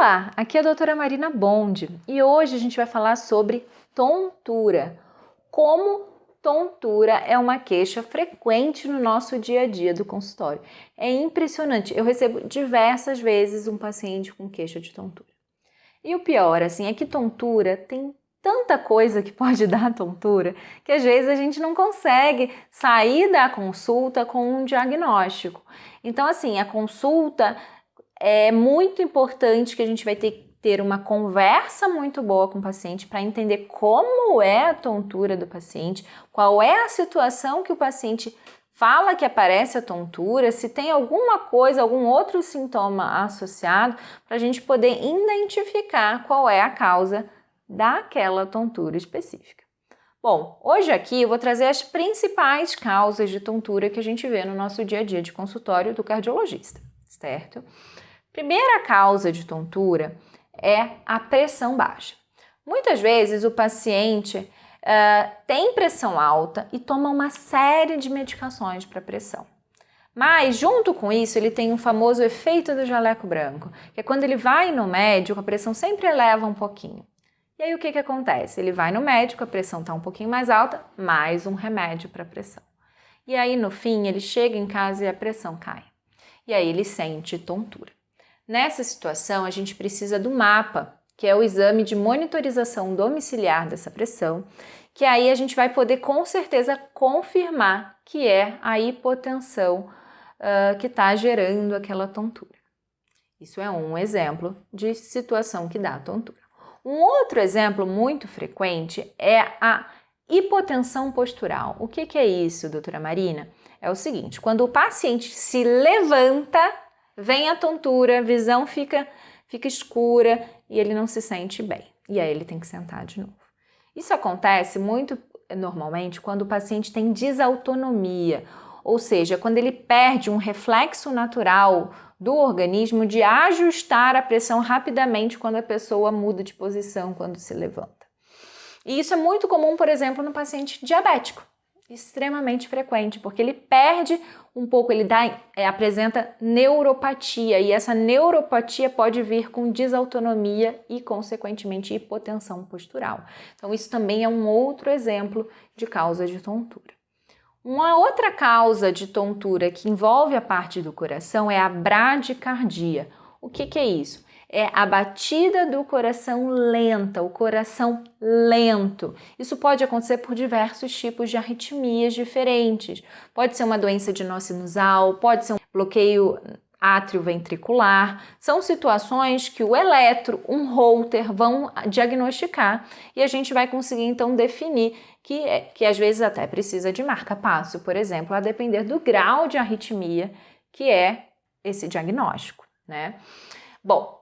Olá, aqui é a doutora Marina Bond e hoje a gente vai falar sobre tontura. Como tontura é uma queixa frequente no nosso dia a dia do consultório. É impressionante, eu recebo diversas vezes um paciente com queixa de tontura. E o pior, assim, é que tontura tem tanta coisa que pode dar tontura que às vezes a gente não consegue sair da consulta com um diagnóstico. Então, assim, a consulta é muito importante que a gente vai ter uma conversa muito boa com o paciente para entender como é a tontura do paciente, qual é a situação que o paciente fala que aparece a tontura, se tem alguma coisa, algum outro sintoma associado, para a gente poder identificar qual é a causa daquela tontura específica. Bom, hoje aqui eu vou trazer as principais causas de tontura que a gente vê no nosso dia a dia de consultório do cardiologista, certo? Primeira causa de tontura é a pressão baixa. Muitas vezes o paciente tem pressão alta e toma uma série de medicações para pressão. Mas, junto com isso, ele tem um famoso efeito do jaleco branco, que é quando ele vai no médico, a pressão sempre eleva um pouquinho. E aí o que acontece? Ele vai no médico, a pressão está um pouquinho mais alta, mais um remédio para pressão. E aí, no fim, ele chega em casa e a pressão cai. E aí ele sente tontura. Nessa situação, a gente precisa do MAPA, que é o exame de monitorização domiciliar dessa pressão, que aí a gente vai poder com certeza confirmar que é a hipotensão que está gerando aquela tontura. Isso é um exemplo de situação que dá tontura. Um outro exemplo muito frequente é a hipotensão postural. O que é isso, doutora Marina? É o seguinte, quando o paciente se levanta, vem a tontura, a visão fica escura e ele não se sente bem. E aí ele tem que sentar de novo. Isso acontece muito normalmente quando o paciente tem desautonomia, ou seja, quando ele perde um reflexo natural do organismo de ajustar a pressão rapidamente quando a pessoa muda de posição, quando se levanta. E isso é muito comum, por exemplo, no paciente diabético. Extremamente frequente, porque ele perde um pouco, ele apresenta neuropatia e essa neuropatia pode vir com desautonomia e, consequentemente, hipotensão postural. Então, isso também é um outro exemplo de causa de tontura. Uma outra causa de tontura que envolve a parte do coração é a bradicardia. O que é isso? É a batida do coração lenta, o coração lento. Isso pode acontecer por diversos tipos de arritmias diferentes. Pode ser uma doença de nó sinusal, pode ser um bloqueio átrio-ventricular. São situações que o eletro, um holter, vão diagnosticar e a gente vai conseguir então definir que às vezes até precisa de marca-passo, por exemplo, a depender do grau de arritmia que é esse diagnóstico, né? Bom,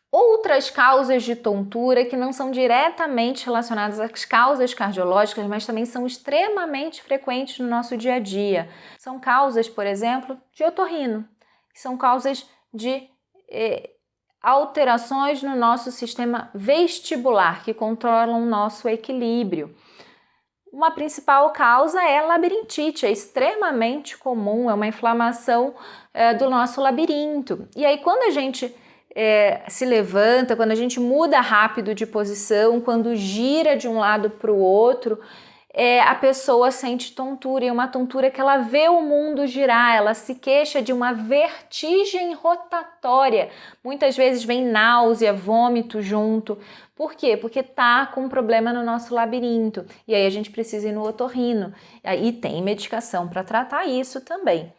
outras causas de tontura que não são diretamente relacionadas às causas cardiológicas, mas também são extremamente frequentes no nosso dia a dia. São causas, por exemplo, de otorrino. São causas de alterações no nosso sistema vestibular que controlam o nosso equilíbrio. Uma principal causa é a labirintite, é extremamente comum, é uma inflamação do nosso labirinto. E aí quando a gente se levanta, quando a gente muda rápido de posição, quando gira de um lado para o outro, a pessoa sente tontura, e uma tontura que ela vê o mundo girar, ela se queixa de uma vertigem rotatória. Muitas vezes vem náusea, vômito junto. Por quê? Porque tá com um problema no nosso labirinto. E aí a gente precisa ir no otorrino. E tem medicação para tratar isso também.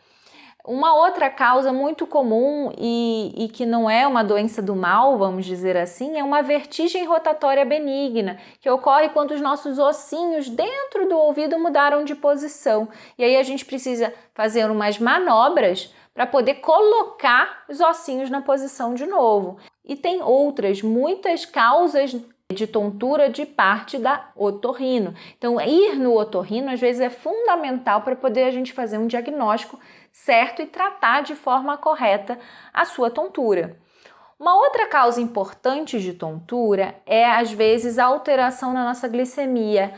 Uma outra causa muito comum e que não é uma doença do mal, vamos dizer assim, é uma vertigem rotatória benigna, que ocorre quando os nossos ossinhos dentro do ouvido mudaram de posição. E aí a gente precisa fazer umas manobras para poder colocar os ossinhos na posição de novo. E tem muitas causas de tontura de parte da otorrino. Então, ir no otorrino às vezes é fundamental para poder a gente fazer um diagnóstico certo e tratar de forma correta a sua tontura. Uma outra causa importante de tontura é, às vezes, a alteração na nossa glicemia,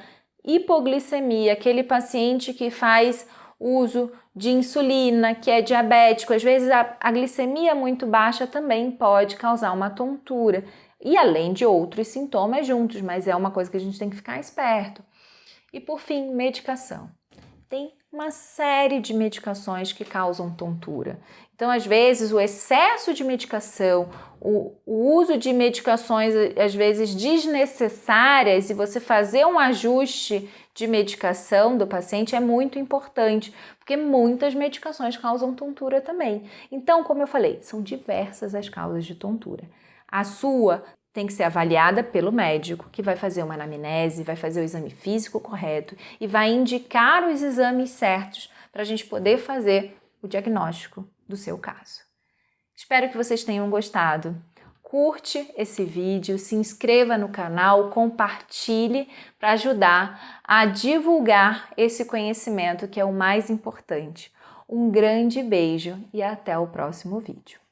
hipoglicemia, aquele paciente que faz uso de insulina, que é diabético, às vezes a glicemia muito baixa também pode causar uma tontura. E além de outros sintomas juntos, mas é uma coisa que a gente tem que ficar esperto. E por fim, medicação. Tem uma série de medicações que causam tontura. Então, às vezes, o excesso de medicação, o uso de medicações, às vezes, desnecessárias, e você fazer um ajuste de medicação do paciente é muito importante, porque muitas medicações causam tontura também. Então, como eu falei, são diversas as causas de tontura. A sua tem que ser avaliada pelo médico, que vai fazer uma anamnese, vai fazer o exame físico correto e vai indicar os exames certos para a gente poder fazer o diagnóstico do seu caso. Espero que vocês tenham gostado. Curte esse vídeo, se inscreva no canal, compartilhe para ajudar a divulgar esse conhecimento que é o mais importante. Um grande beijo e até o próximo vídeo.